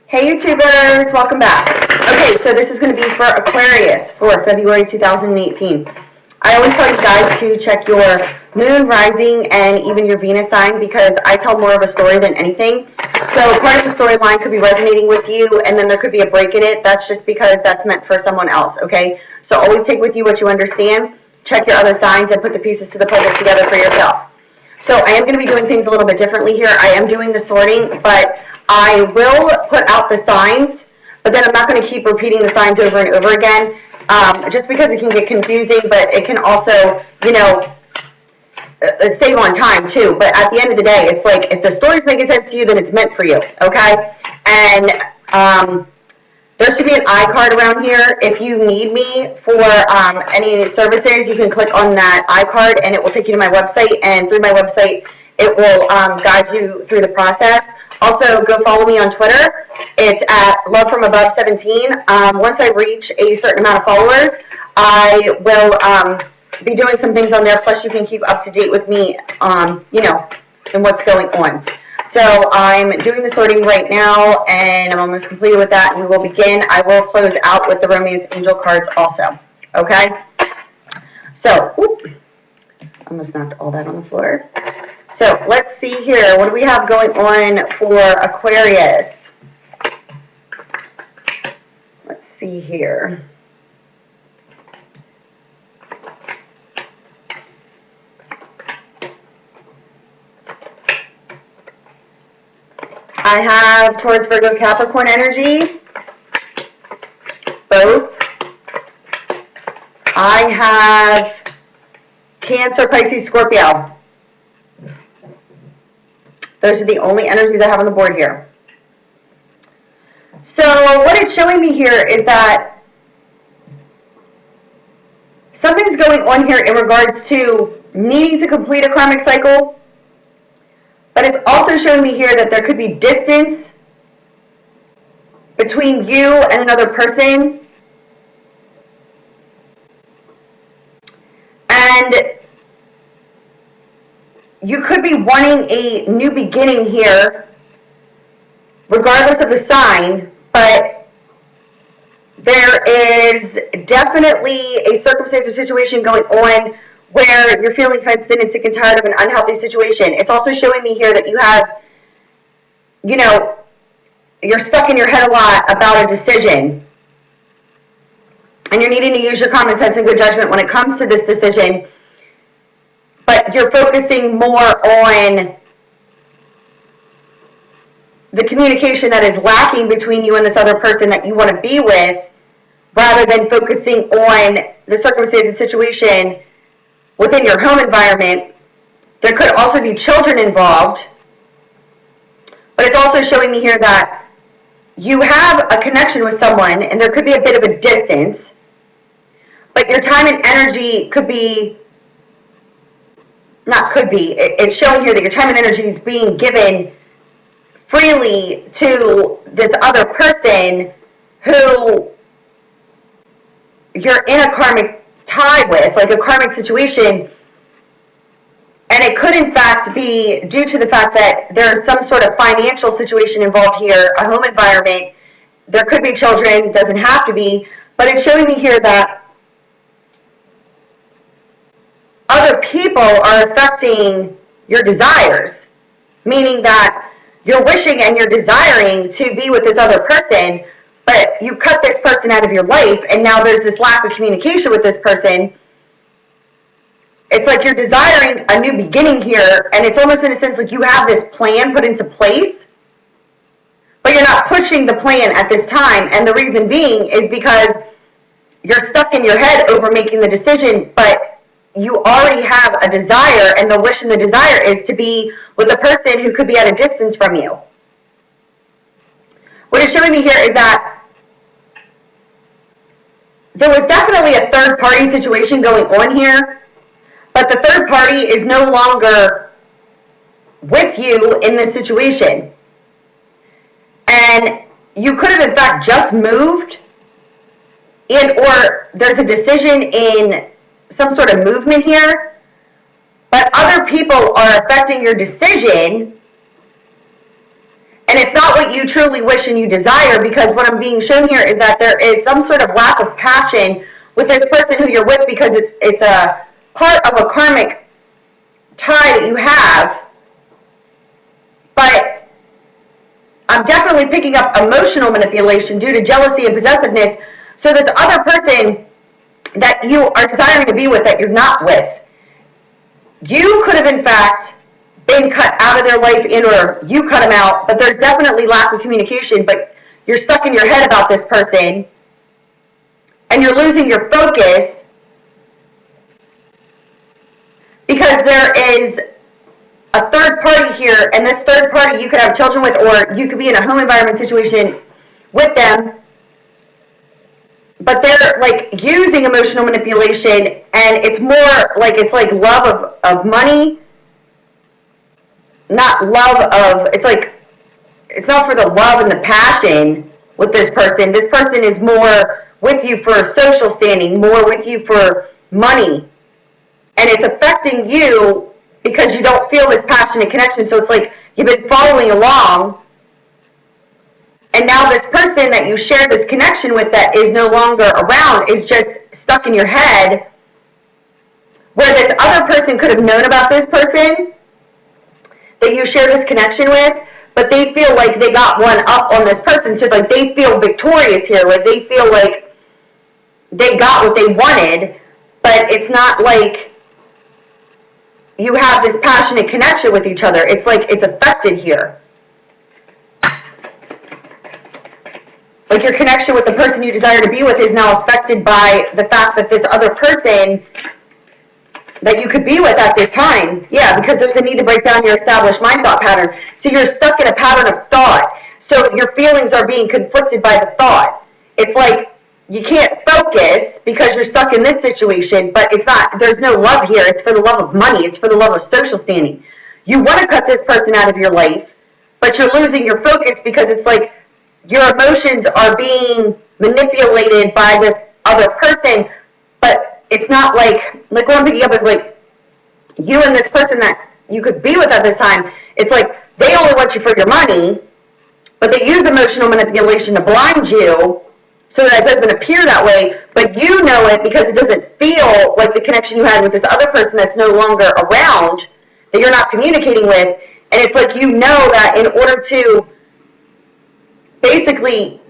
Hey YouTubers, welcome back. Okay, so this is going to be for Aquarius for February 2018. I always tell you guys to check your moon, rising, and even your Venus sign because I tell more of a story than anything. So part of the storyline could be resonating with you and then there could be a break in it. That's just because that's meant for someone else, okay? So always take with you what you understand, check your other signs, and put the pieces to the puzzle together for yourself. So I am going to be doing things a little bit differently here. I am doing the sorting, but I will put out the signs, but then I'm not going to keep repeating the signs over and over again, just because it can get confusing, but it can also, you know, save on time too. But at the end of the day, it's like if the story's making sense to you, then it's meant for you, okay? And there should be an iCard around here. If you need me for any services, you can click on that iCard and it will take you to my website, and through my website, it will guide you through the process. Also, go follow me on Twitter. It's at lovefromabove17. Once I reach a certain amount of followers, I will be doing some things on there. Plus, you can keep up to date with me, you know, and what's going on. So I'm doing the sorting right now, and I'm almost completed with that, and we will begin. I will close out with the Romance Angel cards also, okay? So, almost knocked all that on the floor. So let's see here. What do we have going on for Aquarius? Let's see here. I have Taurus, Virgo, Capricorn energy. Both. I have Cancer, Pisces, Scorpio. Those are the only energies I have on the board here. So what it's showing me here is that something's going on here in regards to needing to complete a karmic cycle, but it's also showing me here that there could be distance between you and another person. And you could be wanting a new beginning here, regardless of the sign, but there is definitely a circumstance or situation going on where you're feeling fenced in and sick and tired of an unhealthy situation. It's also showing me here that you have, you know, you're stuck in your head a lot about a decision. And you're needing to use your common sense and good judgment when it comes to this decision. But you're focusing more on the communication that is lacking between you and this other person that you want to be with, rather than focusing on the circumstance and situation within your home environment. There could also be children involved, but it's also showing me here that you have a connection with someone and there could be a bit of a distance, but your time and energy could be, not could be, it's showing here that your time and energy is being given freely to this other person who you're in a karmic tie with, like a karmic situation, and it could in fact be due to the fact that there's some sort of financial situation involved here, a home environment. There could be children, doesn't have to be, but it's showing me here that other people are affecting your desires, meaning that you're wishing and you're desiring to be with this other person, but you cut this person out of your life, and now there's this lack of communication with this person. It's like you're desiring a new beginning here, and it's almost in a sense like you have this plan put into place, but you're not pushing the plan at this time, and the reason being is because you're stuck in your head over making the decision, but you already have a desire, and the wish and the desire is to be with a person who could be at a distance from you. What it's showing me here is that there was definitely a third party situation going on here, but the third party is no longer with you in this situation. And you could have in fact just moved, and or there's a decision in some sort of movement here, but other people are affecting your decision, and And it's not what you truly wish and you desire, because what I'm being shown here is that there is some sort of lack of passion with this person who you're with, because it's a part of a karmic tie that you have. But I'm definitely picking up emotional manipulation due to jealousy and possessiveness. So this other person that you are desiring to be with, that you're not with, you could have in fact been cut out of their life, or you cut them out, but there's definitely lack of communication, but you're stuck in your head about this person, and you're losing your focus because there is a third party here, and this third party you could have children with, or you could be in a home environment situation with them, but they're like using emotional manipulation, and it's more like, it's like love of money, not love of, it's like, it's not for the love and the passion with this person. This person is more with you for social standing, more with you for money. And it's affecting you because you don't feel this passionate connection. So it's like you've been following along, and now this person that you share this connection with that is no longer around is just stuck in your head, where this other person could have known about this person that you share this connection with, but they feel like they got one up on this person. So like they feel victorious here, like they feel like they got what they wanted, but it's not like you have this passionate connection with each other. It's like it's affected here. Like your connection with the person you desire to be with is now affected by the fact that this other person that you could be with at this time. Yeah, because there's a need to break down your established mind thought pattern. So you're stuck in a pattern of thought. So your feelings are being conflicted by the thought. It's like you can't focus because you're stuck in this situation, but it's not, there's no love here. It's for the love of money. It's for the love of social standing. You want to cut this person out of your life, but you're losing your focus because it's like your emotions are being manipulated by this other person, but it's not like what I'm picking up is like you and this person that you could be with at this time, it's like they only want you for your money, but they use emotional manipulation to blind you so that it doesn't appear that way, but you know it because it doesn't feel like the connection you had with this other person that's no longer around, that you're not communicating with, and it's like you know that in order to basically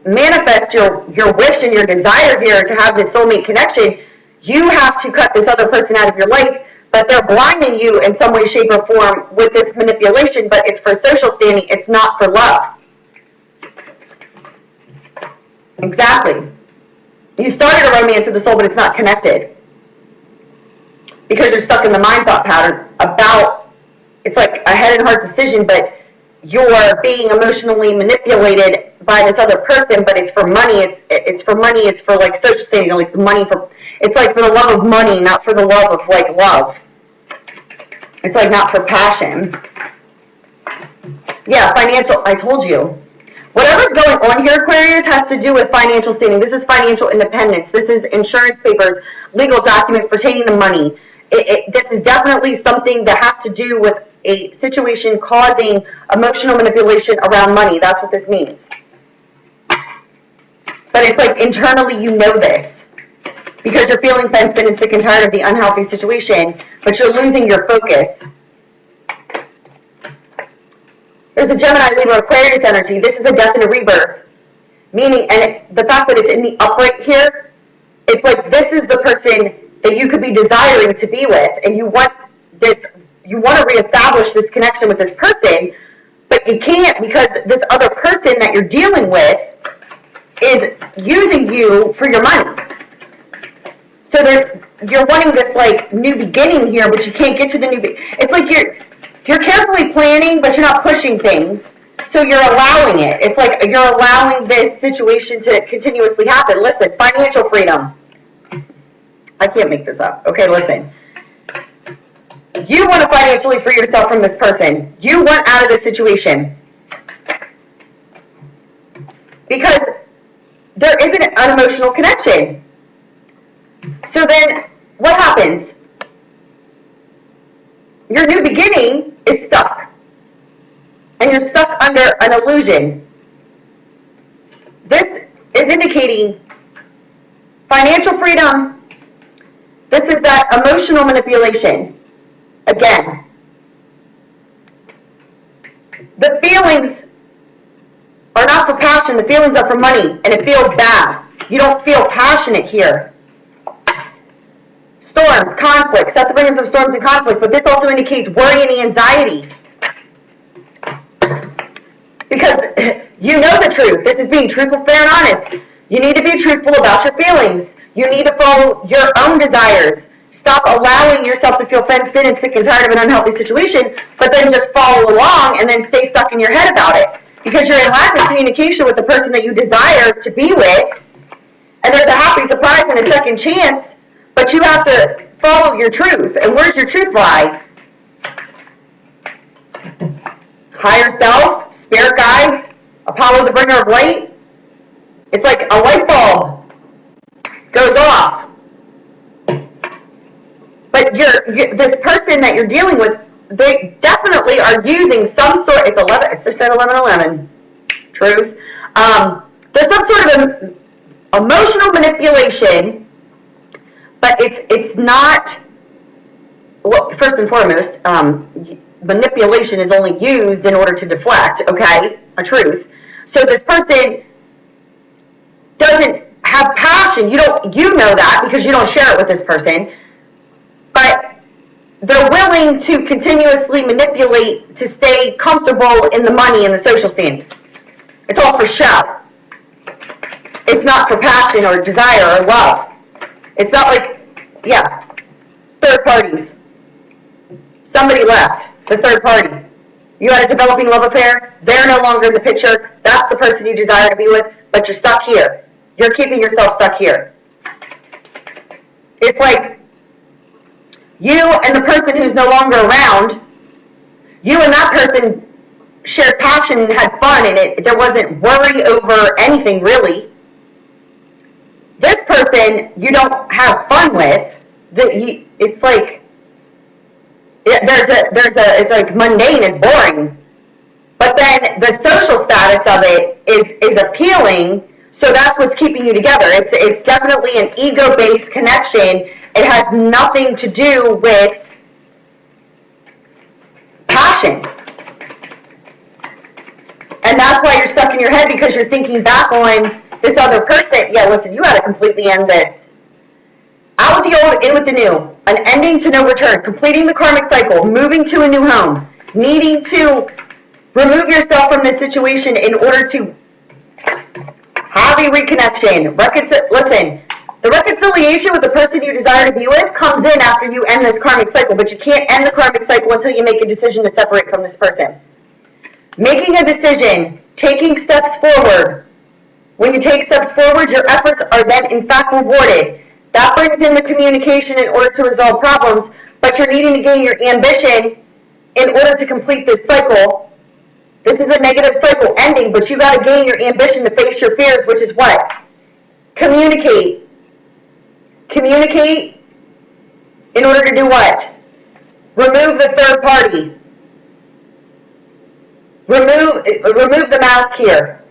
manifest your wish and your desire here to have this soulmate connection, you have to cut this other person out of your life, but they're blinding you in some way, shape, or form with this manipulation, but it's for social standing, it's not for love. Exactly. You started a romance of the soul, but it's not connected. Because you're stuck in the mind thought pattern about, it's like a head and heart decision, but you're being emotionally manipulated by this other person, but it's for money, it's for money, it's for like social standing, like the money for, it's like for the love of money, not for the love of like love. It's like not for passion. Yeah, financial, I told you. Whatever's going on here, Aquarius, has to do with financial standing. This is financial independence. This is insurance papers, legal documents pertaining to money. This is definitely something that has to do with a situation causing emotional manipulation around money. That's what this means. But it's like internally you know this because you're feeling fenced in and sick and tired of the unhealthy situation, but you're losing your focus. There's a Gemini, Libra, Aquarius energy. This is a death and a rebirth. Meaning, and the fact that it's in the upright here, it's like this is the person that you could be desiring to be with, and you want this, you want to reestablish this connection with this person, but you can't because this other person that you're dealing with is using you for your money. So you're wanting this like new beginning here, but you can't get to the new beginning. It's like you're carefully planning, but you're not pushing things. So you're allowing it. It's like you're allowing this situation to continuously happen. Listen, financial freedom. I can't make this up. Okay, listen. You want to financially free yourself from this person. You want out of this situation. Because there isn't an unemotional connection. So then, what happens? Your new beginning is stuck. And you're stuck under an conclusion. This is indicating financial freedom. This is that emotional manipulation. Again, the feelings are not for passion. The feelings are for money, and it feels bad. You don't feel passionate here. Storms, conflict, set the bringers of storms and conflict, but this also indicates worry and anxiety. Because you know the truth. This is being truthful, fair, and honest. You need to be truthful about your feelings. You need to follow your own desires. Stop allowing yourself to feel fenced in and sick and tired of an unhealthy situation, but then just follow along and then stay stuck in your head about it. Because you're in lack of communication with the person that you desire to be with, and there's a happy surprise and a second chance, but you have to follow your truth. And where's your truth lie? Higher self, spirit guides, Apollo the bringer of light. It's like a light bulb goes off. But this person that you're dealing with, they definitely are using some sort, it's 11, it's just at 11:11, truth. There's some sort of emotional manipulation, but it's not, well, first and foremost, manipulation is only used in order to deflect, okay, a truth. So this person doesn't have passion. You know that because you don't share it with this person, but they're willing to continuously manipulate to stay comfortable in the money and the social standing. It's all for show. It's not for passion or desire or love. It's not like, yeah, third parties. Somebody left, the third party. You had a developing love affair. They're no longer in the picture. That's the person you desire to be with, but you're stuck here. You're keeping yourself stuck here. It's like you and the person who's no longer around, you and that person shared passion and had fun, and there wasn't worry over anything really. This person you don't have fun with. It's like it's like mundane, it's boring. But then the social status of it is appealing, so that's what's keeping you together. It's definitely an ego-based connection. It has nothing to do with passion. And that's why you're stuck in your head, because you're thinking back on this other person. Yeah, listen, you had to completely end this. Out with the old, in with the new. An ending to no return. Completing the karmic cycle. Moving to a new home. Needing to remove yourself from this situation in order to have a reconnection. Listen, the reconciliation with the person you desire to be with comes in after you end this karmic cycle, but you can't end the karmic cycle until you make a decision to separate from this person. Making a decision, taking steps forward. When you take steps forward, your efforts are then in fact rewarded. That brings in the communication in order to resolve problems, but you're needing to gain your ambition in order to complete this cycle. This is a negative cycle ending, but you got to gain your ambition to face your fears, which is what? Communicate. Communicate in order to do what? Remove the third party. Remove the mask here.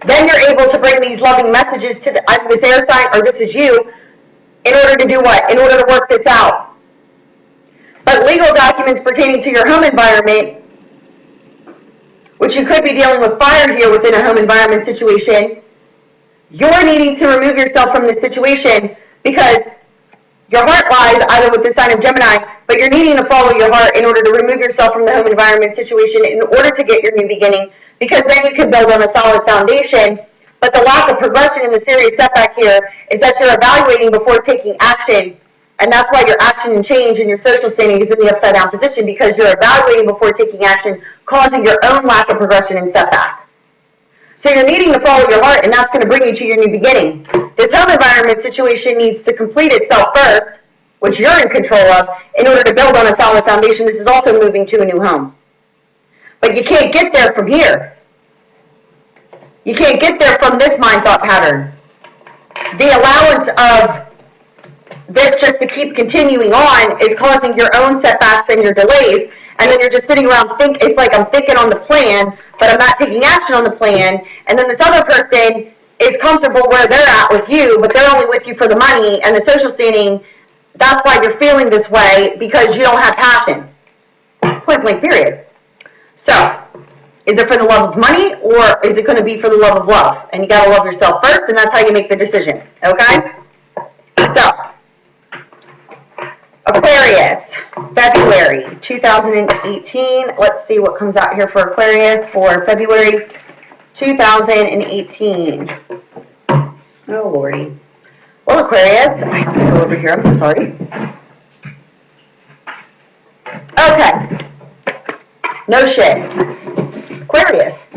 Then you're able to bring these loving messages to either this air sign or this is you in order to do what? In order to work this out. But legal documents pertaining to your home environment, which you could be dealing with fire here within a home environment situation, you're needing to remove yourself from this situation because your heart lies either with the sign of Gemini, but you're needing to follow your heart in order to remove yourself from the home environment situation in order to get your new beginning, because then you can build on a solid foundation. But the lack of progression in the serious setback here is that you're evaluating before taking action, and that's why your action and change and your social standing is in the upside down position, because you're evaluating before taking action, causing your own lack of progression and setback. So you're needing to follow your heart, and that's going to bring you to your new beginning. This home environment situation needs to complete itself first, which you're in control of, in order to build on a solid foundation. This is also moving to a new home. But you can't get there from here. You can't get there from this mind thought pattern. The allowance of this just to keep continuing on is causing your own setbacks and your delays. and then you're just sitting around it's like I'm thinking on the plan, but I'm not taking action on the plan, and then this other person is comfortable where they're at with you, but they're only with you for the money and the social standing. That's why you're feeling this way, because you don't have passion. Point blank, period. So, is it for the love of money, or is it going to be for the love of love? And you got to love yourself first, and that's how you make the decision, okay? So, Aquarius, February 2018. Let's see what comes out here for Aquarius for February 2018. Oh, Lordy. Well, Aquarius, I have to go over here. I'm so sorry. Okay. No shit. Aquarius.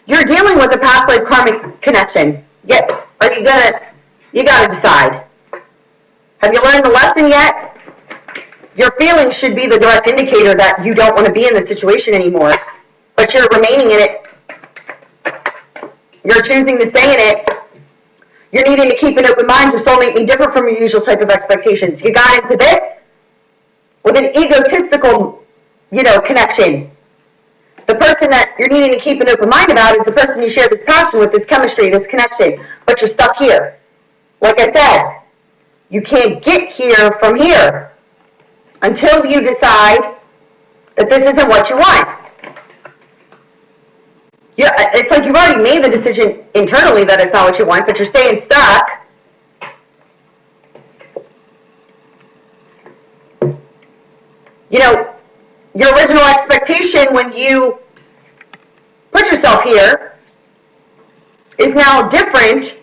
You're dealing with a past life karmic connection. Yet, you gotta decide. Have you learned the lesson yet? Your feelings should be the direct indicator that you don't want to be in this situation anymore, but you're remaining in it. You're choosing to stay in it. You're needing to keep an open mind. Your soulmate may differ from your usual type of expectations. You got into this with an egotistical, connection. The person that you're needing to keep an open mind about is the person you share this passion with, this chemistry, this connection, but you're stuck here. Like I said, you can't get here from here until you decide that this isn't what you want. It's like you've already made the decision internally that it's not what you want, but you're staying stuck. Your original expectation when you put yourself here is now different,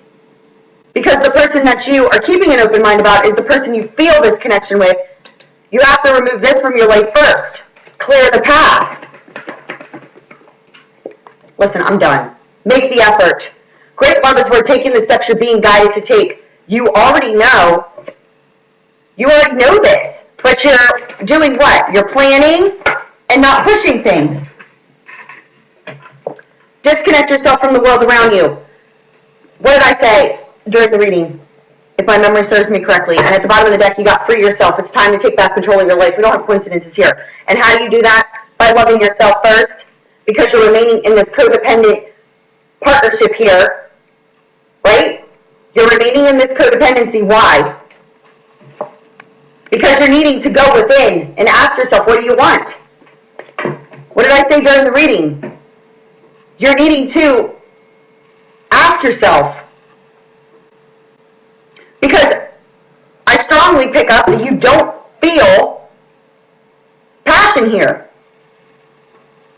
because the person that you are keeping an open mind about is the person you feel this connection with. You have to remove this from your life first. Clear the path. Listen, I'm done. Make the effort. Great love is where taking the steps you're being guided to take. You already know this, but you're doing what? You're planning and not pushing things. Disconnect yourself from the world around you. What did I say during the reading? If my memory serves me correctly. And at the bottom of the deck, you got free yourself. It's time to take back control of your life. We don't have coincidences here. And how do you do that? By loving yourself first, because you're remaining in this codependent partnership here, right? You're remaining in this codependency. Why? Because you're needing to go within and ask yourself, what do you want? What did I say during the reading? You're needing to ask yourself. Because I strongly pick up that you don't feel passion here.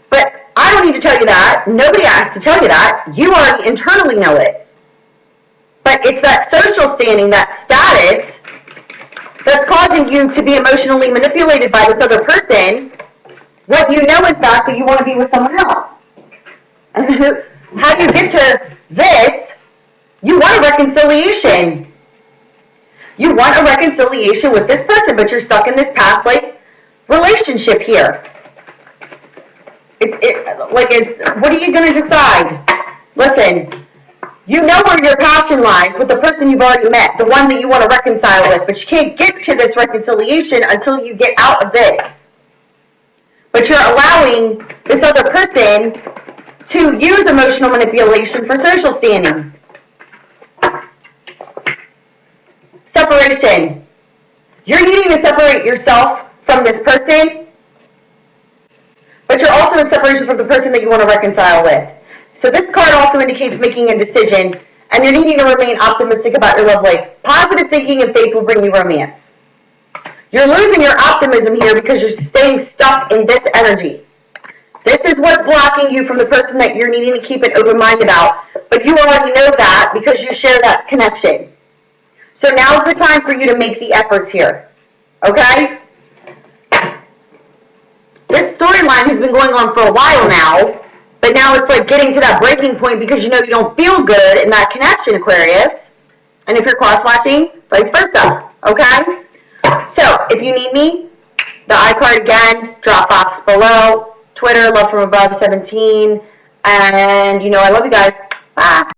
But I don't need to tell you that. Nobody has to tell you that. You already internally know it. But it's that social standing, that status, that's causing you to be emotionally manipulated by this other person, when you know, in fact, that you want to be with someone else. And how do you get to this? You want a reconciliation. You want a reconciliation with this person, but you're stuck in this past life relationship here. What are you going to decide? Listen, you know where your passion lies with the person you've already met, the one that you want to reconcile with, but you can't get to this reconciliation until you get out of this. But you're allowing this other person to use emotional manipulation for social standing. Separation. You're needing to separate yourself from this person, but you're also in separation from the person that you want to reconcile with. So this card also indicates making a decision, and you're needing to remain optimistic about your love life. Positive thinking and faith will bring you romance. You're losing your optimism here because you're staying stuck in this energy. This is what's blocking you from the person that you're needing to keep an open mind about, but you already know that because you share that connection. So now's the time for you to make the efforts here, okay? This storyline has been going on for a while now, but now it's like getting to that breaking point because you know you don't feel good in that connection, Aquarius. And if you're cross-watching, vice versa, okay? So, if you need me, the iCard again, drop box below, Twitter, Love From Above 17, and I love you guys. Bye.